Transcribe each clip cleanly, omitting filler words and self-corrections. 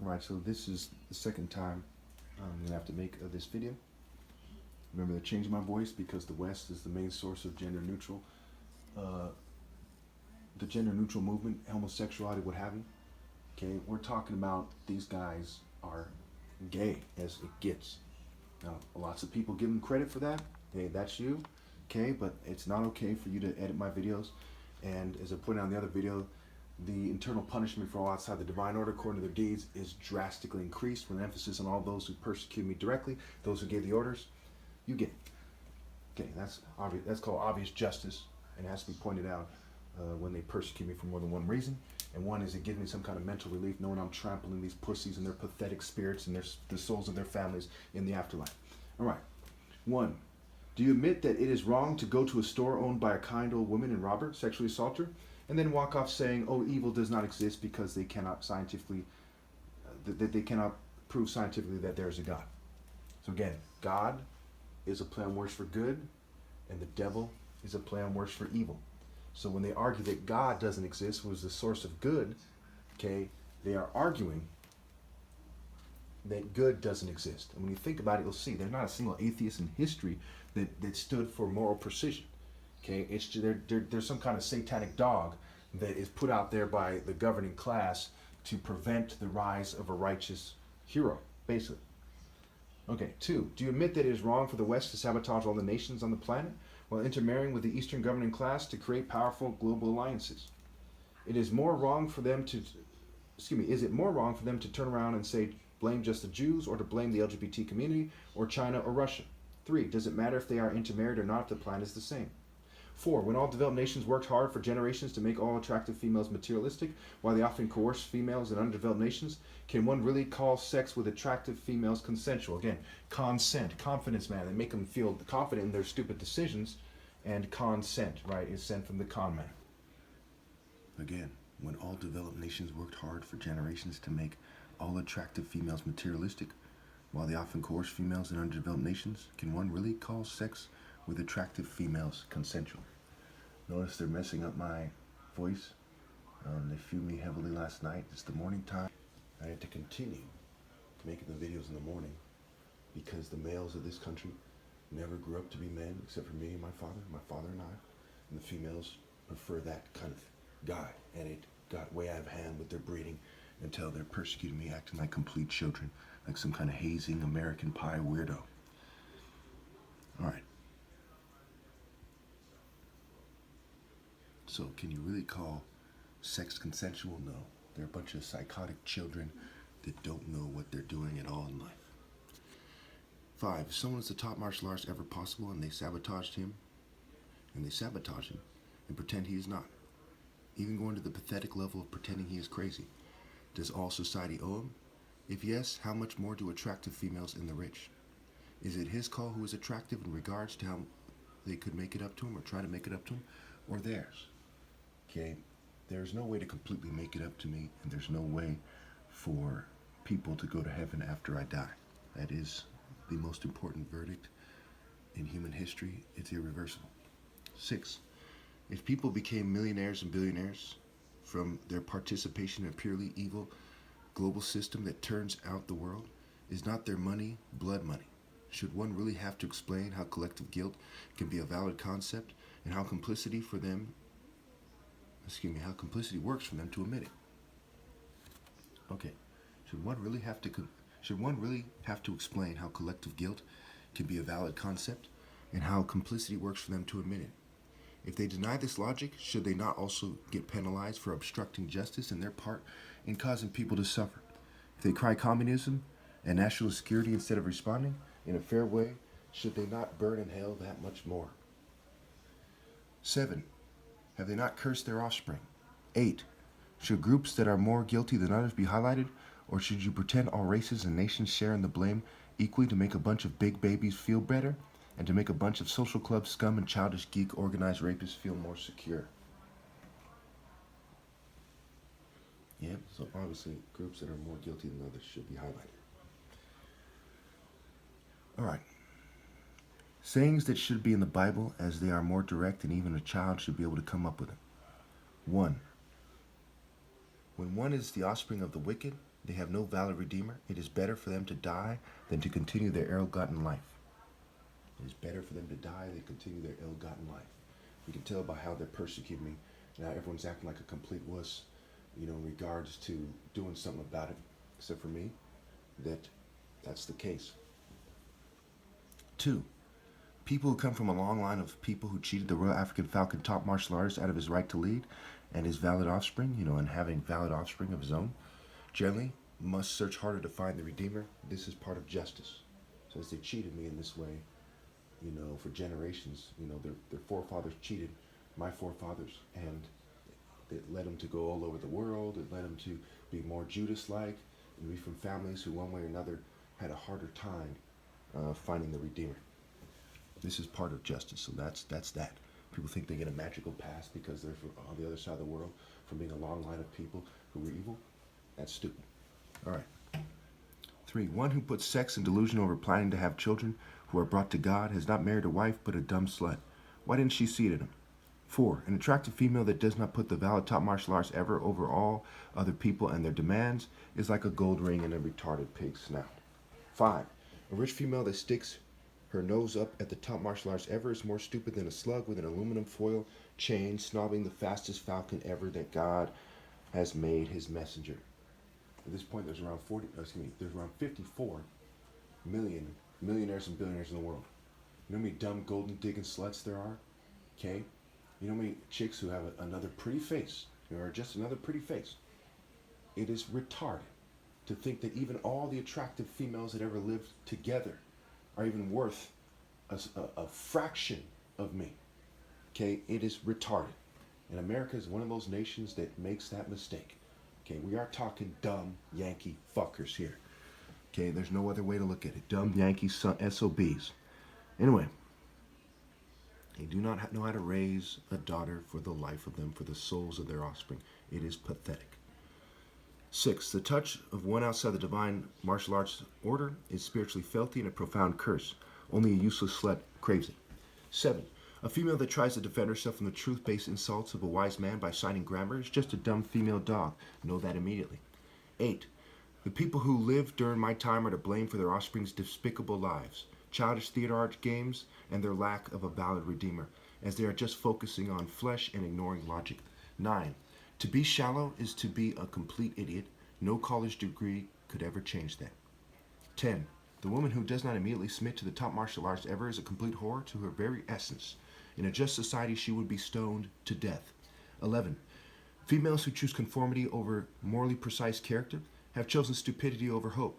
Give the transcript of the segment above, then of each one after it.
Alright, so this is the second time I'm going to have to make this video. Remember to change my voice because the West is the main source of gender neutral. Uh, the gender neutral movement, homosexuality, what have you. Okay, we're talking about these guys are gay as it gets. Now, lots of people give them credit for that. Hey, that's you. Okay, but it's not okay for you to edit my videos. And as I pointed out in the other video, the internal punishment for all outside the divine order according to their deeds is drastically increased with an emphasis on all those who persecute me directly, those who gave the orders. You get it. Okay, that's obvious. That's called obvious justice, and it has to be pointed out when they persecute me for more than one reason. And one is it gives me some kind of mental relief knowing I'm trampling these pussies and their pathetic spirits and the souls of their families in the afterlife. All right. One, do you admit that it is wrong to go to a store owned by a kind old woman and rob her, sexually assault her, and then walk off saying, "Oh, evil does not exist because they cannot scientifically, that they cannot prove scientifically that there is a God." So again, God is a play on words for good, and the devil is a play on words for evil. So when they argue that God doesn't exist, who is the source of good, okay, they are arguing that good doesn't exist. And when you think about it, you'll see there's not a single atheist in history that stood for moral precision. Okay, it's there's some kind of satanic dog that is put out there by the governing class to prevent the rise of a righteous hero, basically. Okay, two, do you admit that it is wrong for the West to sabotage all the nations on the planet while intermarrying with the Eastern governing class to create powerful global alliances? It is more wrong for them to, is it more wrong for them to turn around and say blame just the Jews or to blame the LGBT community or China or Russia? Three, does it matter if they are intermarried or not if the plan is the same? Four, when all developed nations worked hard for generations to make all attractive females materialistic, while they often coerce females in undeveloped nations, can one really call sex with attractive females consensual? Again, consent, confidence, man. They make them feel confident in their stupid decisions, and consent, right, is sent from the con man. Again, when all developed nations worked hard for generations to make all attractive females materialistic, while they often coerce females in undeveloped nations, can one really call sex with attractive females consensual? Notice they're messing up my voice. They fumed me heavily last night. It's the morning time. I had to continue making the videos in the morning because the males of this country never grew up to be men except for me and my father and I. And the females prefer that kind of guy. And it got way out of hand with their breeding until they're persecuting me, acting like complete children, like some kind of hazing American Pie weirdo. All right. So can you really call sex consensual? No. They're a bunch of psychotic children that don't know what they're doing at all in life. 5, if someone is the top martial artist ever possible and they sabotaged him, and pretend he is not, even going to the pathetic level of pretending he is crazy, does all society owe him? If yes, how much more do attractive females and the rich? Is it his call who is attractive in regards to how they could make it up to him or try to make it up to him, or theirs? Okay, there's no way to completely make it up to me, and there's no way for people to go to heaven after I die. That is the most important verdict in human history. It's irreversible. 6, if people became millionaires and billionaires from their participation in a purely evil global system that turns out the world, is not their money blood money? Should one really have to explain how collective guilt can be a valid concept and how complicity works for them to admit it? Okay, should one really have to explain how collective guilt can be a valid concept and how complicity works for them to admit it? If they deny this logic, should they not also get penalized for obstructing justice and their part in causing people to suffer? If they cry communism and national security instead of responding in a fair way, should they not burn in hell that much more? 7, have they not cursed their offspring? 8, should groups that are more guilty than others be highlighted, or should you pretend all races and nations share in the blame equally to make a bunch of big babies feel better and to make a bunch of social club scum and childish geek organized rapists feel more secure? Yeah, so obviously groups that are more guilty than others should be highlighted. All right. Sayings that should be in the Bible, as they are more direct than even a child should be able to come up with them. 1, when one is the offspring of the wicked, They have no valid redeemer. It is better for them to die than to continue their ill-gotten life. It is better for them to die than continue their ill-gotten life. You can tell by how they're persecuting me. Now everyone's acting like a complete wuss, in regards to doing something about it, except for me, that's the case. 2. People who come from a long line of people who cheated the Royal African Falcon top martial artist out of his right to lead and his valid offspring, and having valid offspring of his own, generally must search harder to find the Redeemer. This is part of justice. So as they cheated me in this way, for generations, their forefathers cheated my forefathers, and it led them to go all over the world. It led them to be more Judas-like and be from families who one way or another had a harder time finding the Redeemer. This is part of justice, so that's that. People think they get a magical pass because they're from on the other side of the world from being a long line of people who were evil. That's stupid. All right. 3. One who puts sex and delusion over planning to have children who are brought to God has not married a wife but a dumb slut. Why didn't she see it in him? 4. An attractive female that does not put the valid top martial arts ever over all other people and their demands is like a gold ring in a retarded pig's snout. 5. A rich female that sticks her nose up at the top martial arts ever is more stupid than a slug with an aluminum foil chain snobbing the fastest falcon ever that God has made his messenger. At this point, there's around 54 million millionaires and billionaires in the world. You know how many dumb golden digging sluts there are? Okay? You know how many chicks who have another pretty face, or just another pretty face? It is retarded to think that even all the attractive females that ever lived together are even worth a fraction of me. Okay, it is retarded. And America is one of those nations that makes that mistake. Okay, we are talking dumb Yankee fuckers here. Okay, there's no other way to look at it. Dumb Yankee SOBs. Anyway, they do not know how to raise a daughter for the life of them, for the souls of their offspring. It is pathetic. 6. The touch of one outside the divine martial arts order is spiritually filthy and a profound curse. Only a useless slut craves it. 7. A female that tries to defend herself from the truth-based insults of a wise man by citing grammar is just a dumb female dog. Know that immediately. 8. The people who lived during my time are to blame for their offspring's despicable lives, childish theater art games, and their lack of a valid redeemer, as they are just focusing on flesh and ignoring logic. 9. To be shallow is to be a complete idiot. No college degree could ever change that. 10. The woman who does not immediately submit to the top martial arts ever is a complete whore to her very essence. In a just society, she would be stoned to death. 11. Females who choose conformity over morally precise character have chosen stupidity over hope.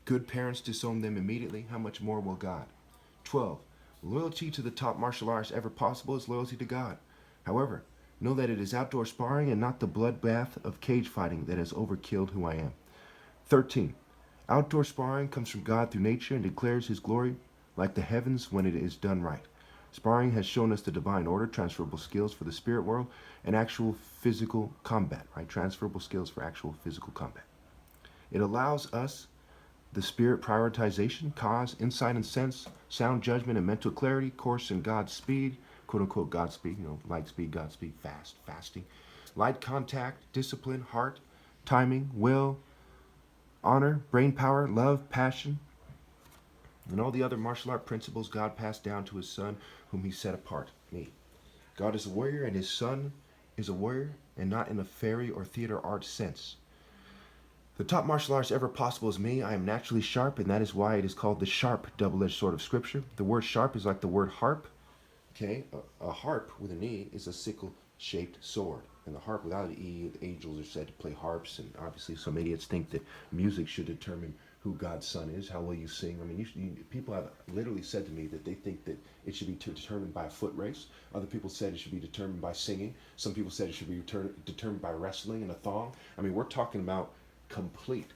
Good parents disown them immediately. How much more will God? 12. Loyalty to the top martial arts ever possible is loyalty to God. However, know that it is outdoor sparring and not the bloodbath of cage fighting that has overkilled who I am. 13. Outdoor sparring comes from God through nature and declares his glory like the heavens when it is done right. Sparring has shown us the divine order, transferable skills for the spirit world, and actual physical combat, right? Transferable skills for actual physical combat. It allows us the spirit prioritization, cause, insight and sense, sound judgment and mental clarity, course in God's speed, quote-unquote Godspeed, light speed, Godspeed, fasting, light contact, discipline, heart, timing, will, honor, brain power, love, passion, and all the other martial art principles God passed down to his son, whom he set apart, me. God is a warrior, and his son is a warrior, and not in a fairy or theater art sense. The top martial arts ever possible is me. I am naturally sharp, and that is why it is called the sharp double-edged sword of Scripture. The word sharp is like the word harp. Okay, a harp with an E is a sickle-shaped sword. And the harp without an E, the angels are said to play harps. And obviously some idiots think that music should determine who God's son is, how well you sing. I mean, people have literally said to me that they think that it should be determined by a foot race. Other people said it should be determined by singing. Some people said it should be determined by wrestling and a thong. I mean, we're talking about complete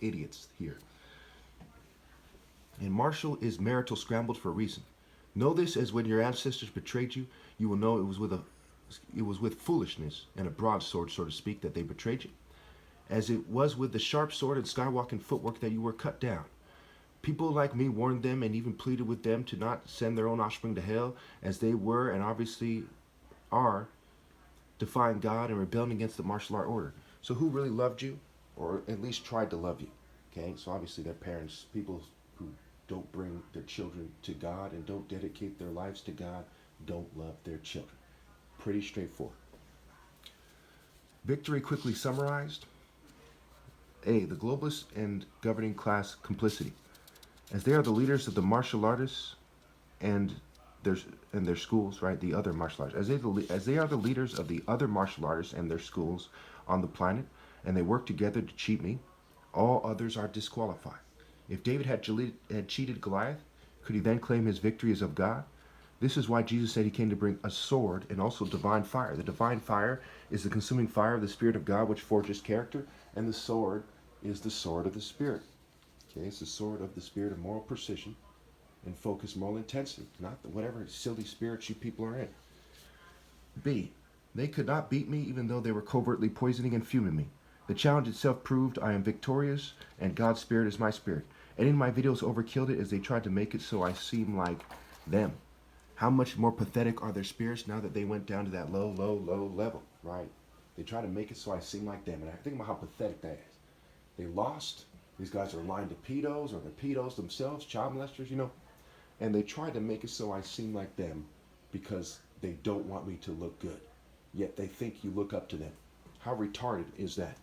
idiots here. And martial is marital scrambled for a reason. Know this, as when your ancestors betrayed you, you will know it was with foolishness and a broadsword, so to speak, that they betrayed you. As it was with the sharp sword and skywalking footwork that you were cut down. People like me warned them and even pleaded with them to not send their own offspring to hell, as they were and obviously are defying God and rebelling against the martial art order. So who really loved you or at least tried to love you. Okay, so obviously their parents, people who don't bring their children to God and don't dedicate their lives to God, don't love their children. Pretty straightforward. Victory quickly summarized. A. The globalists and governing class complicity. As they are the leaders of the martial artists and their schools, right? The other martial arts. As they are the leaders of the other martial artists and their schools on the planet, and they work together to cheat me, all others are disqualified. If David had cheated Goliath, could he then claim his victory is of God? This is why Jesus said he came to bring a sword and also divine fire. The divine fire is the consuming fire of the Spirit of God, which forges character, and the sword is the sword of the Spirit. Okay, it's the sword of the Spirit of moral precision and focused moral intensity, not the whatever silly spirits you people are in. B. They could not beat me even though they were covertly poisoning and fuming me. The challenge itself proved I am victorious and God's Spirit is my spirit. And in my videos overkilled it as they tried to make it so I seem like them. How much more pathetic are their spirits now that they went down to that low level, right? They try to make it so I seem like them. And I think about how pathetic that is. They lost. These guys are lying to pedos, or they're pedos themselves, child molesters, and they try to make it so I seem like them because they don't want me to look good. Yet they think you look up to them. How retarded is that?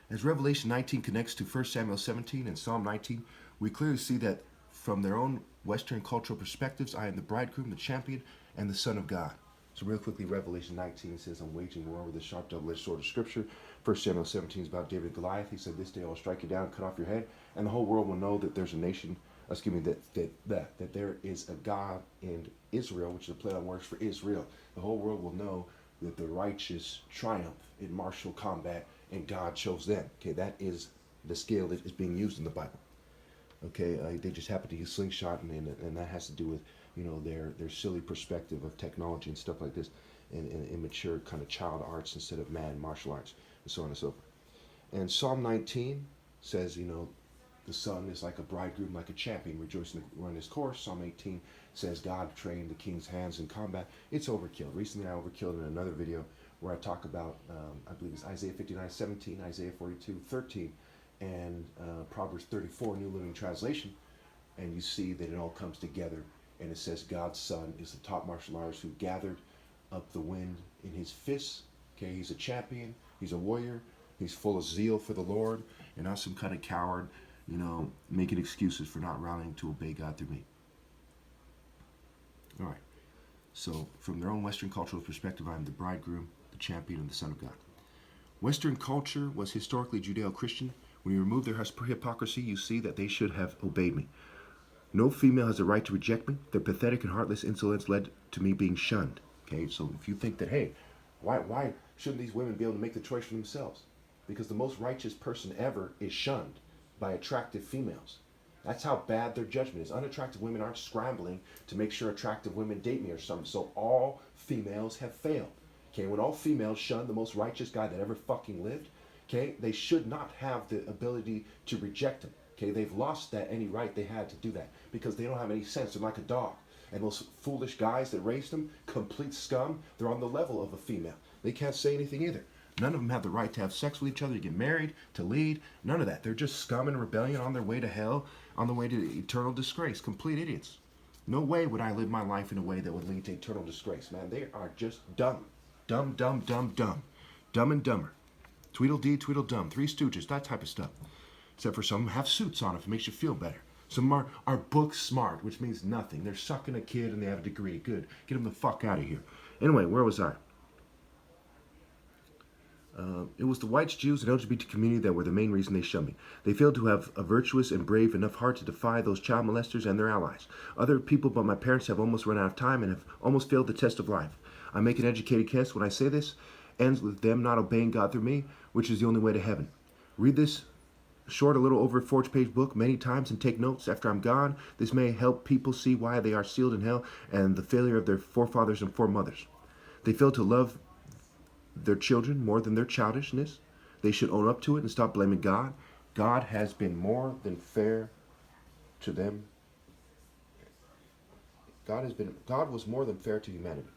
As Revelation 19 connects to 1 Samuel 17 and Psalm 19, we clearly see that from their own Western cultural perspectives, I am the bridegroom, the champion, and the Son of God. So real quickly, Revelation 19 says, I'm waging war with a sharp double-edged sword of Scripture. 1 Samuel 17 is about David and Goliath. He said, this day I will strike you down and cut off your head, and the whole world will know that there's a nation, that there is a God in Israel, which is a play on words for Israel. The whole world will know that the righteous triumph in martial combat, and God chose them. Okay, that is the scale that is being used in the Bible. Okay, they just happen to use slingshot, and that has to do with their silly perspective of technology and stuff like this, and immature kind of child arts instead of mad martial arts, and so on and so forth. And Psalm 19 says, the son is like a bridegroom, like a champion, rejoicing to run his course. Psalm 18 says God trained the king's hands in combat. It's overkill. Recently I overkilled in another video where I talk about, I believe it's Isaiah 59:17, Isaiah 42:13, and Proverbs 34, New Living Translation. And you see that it all comes together. And it says God's son is the top martial artist who gathered up the wind in his fists. Okay, he's a champion. He's a warrior. He's full of zeal for the Lord, and not some kind of coward, making excuses for not rallying to obey God through me. All right. So from their own Western cultural perspective, I am the bridegroom, the champion, and the Son of God. Western culture was historically Judeo-Christian. When you remove their hypocrisy, you see that they should have obeyed me. No female has a right to reject me. Their pathetic and heartless insolence led to me being shunned. Okay, so if you think that, hey, why shouldn't these women be able to make the choice for themselves? Because the most righteous person ever is shunned by attractive females. That's how bad their judgment is. Unattractive women aren't scrambling to make sure attractive women date me or something. So all females have failed. Okay, when all females shun the most righteous guy that ever fucking lived, okay, they should not have the ability to reject him. Okay, they've lost that any right they had to do that because they don't have any sense. They're like a dog. And those foolish guys that raised them, complete scum, they're on the level of a female. They can't say anything either. None of them have the right to have sex with each other, to get married, to lead. None of that. They're just scum and rebellion on their way to hell, on the way to eternal disgrace. Complete idiots. No way would I live my life in a way that would lead to eternal disgrace, man. They are just dumb. Dumb, dumb, dumb, dumb. Dumb and dumber. Tweedledee, Tweedledum. Three Stooges, that type of stuff. Except for some have suits on if it makes you feel better. Some are book smart, which means nothing. They're sucking a kid and they have a degree. Good. Get them the fuck out of here. Anyway, where was I? It was the whites, Jews, and LGBT community that were the main reason they shunned me. They failed to have a virtuous and brave enough heart to defy those child molesters and their allies. Other people but my parents have almost run out of time and have almost failed the test of life. I make an educated guess when I say this ends with them not obeying God through me, which is the only way to heaven. Read this short, a little over 4-page book many times and take notes after I'm gone. This may help people see why they are sealed in hell and the failure of their forefathers and foremothers. They failed to love their children more than their childishness. They should own up to it and stop blaming God. God has been more than fair to them. God was more than fair to humanity.